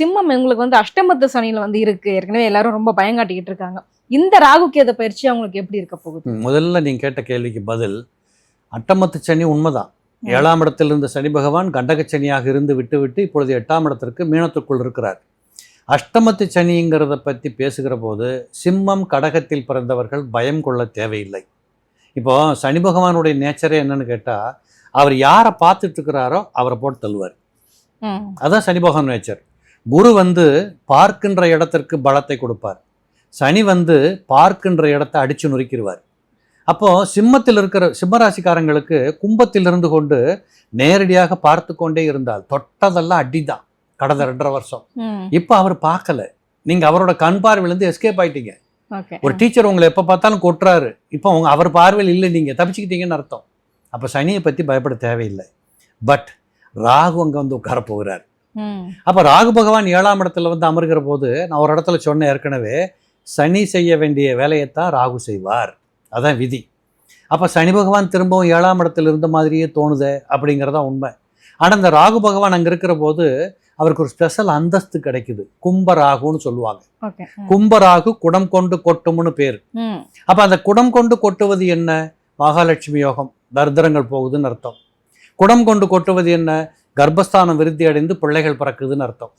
சிம்மம் உங்களுக்கு வந்து அஷ்டமத்து சனியில வந்து இருக்கு, ஏற்கனவே எல்லாரும் ரொம்ப பயங்காட்டிக்கிட்டு இருக்காங்க. இந்த ராகு கேது பயிற்சி அவங்களுக்கு எப்படி இருக்க போகுது? முதல்ல நீங்க கேட்ட கேள்விக்கு பதில், அட்டமத்து சனி உண்மைதான். 7ஆம் இடத்தில் இருந்த சனி பகவான் கண்டக சனியாக இருந்து விட்டு இப்பொழுது 8ஆம் இடத்திற்கு மீனத்துக்குள் இருக்கிறார். அஷ்டமத்து சனிங்கிறத பற்றி பேசுகிற போது சிம்மம் கடகத்தில் பிறந்தவர்கள் பயம் கொள்ள தேவையில்லை. இப்போ சனி பகவானுடைய நேச்சரே என்னன்னு கேட்டால், அவர் யாரை பார்த்துட்டு இருக்கிறாரோ அவரை போட்டு தள்ளுவார். அதான் சனி பகவான் நேச்சர். குரு வந்து பார்க்கின்ற இடத்திற்கு பலத்தை கொடுப்பார், சனி வந்து பார்க்கின்ற இடத்தை அடிச்சு நொறுக்கிடுவார். அப்போது சிம்மத்தில் இருக்கிற சிம்மராசிக்காரங்களுக்கு கும்பத்தில் இருந்து கொண்டு நேரடியாக பார்த்து கொண்டே இருந்தால் தொட்டதெல்லாம் அடிதான் கடந்த 2.5 வருஷம். இப்போ அவர் பார்க்கல, நீங்கள் அவரோட கண் பார்வையிலேருந்து எஸ்கேப் ஆயிட்டீங்க. ஒரு டீச்சர் உங்களை எப்போ பார்த்தாலும் கொட்டுறாரு, இப்போ அவர் பார்வையில் இல்லை, நீங்கள் தப்பிச்சுக்கிட்டீங்கன்னு அர்த்தம். அப்போ சனியை பற்றி பயப்பட தேவையில்லை. பட் ராகு அங்கே வந்து உட்கார போகிறார். அப்போ ராகு பகவான் 7ஆம் இடத்துல வந்து அமர்கிற போது நான் ஒரு இடத்துல சொன்னேன் ஏற்கனவே, சனி செய்ய வேண்டிய வேலையைத்தான் ராகு செய்வார், அதான் விதி. அப்போ சனி பகவான் திரும்பவும் 7ஆம் இடத்துல இருந்த மாதிரியே தோணுதே அப்படிங்கிறதா உண்மை. ஆனால் இந்த ராகு பகவான் அங்கே இருக்கிற போது அவருக்கு ஒரு ஸ்பெஷல் அந்தஸ்து கிடைக்குது, கும்பராகுன்னு சொல்லுவாங்க. கும்பராகு குடம் கொண்டு கொட்டும்னு பேர். அப்போ அந்த குடம் கொண்டு கொட்டுவது என்ன? மகாலட்சுமி யோகம், தரித்திரங்கள் போகுதுன்னு அர்த்தம். குடம் கொண்டு கொட்டுவது என்ன? கர்ப்பஸ்தானம் விருத்தி அடைந்து பிள்ளைகள் பிறக்குதுன்னு அர்த்தம்.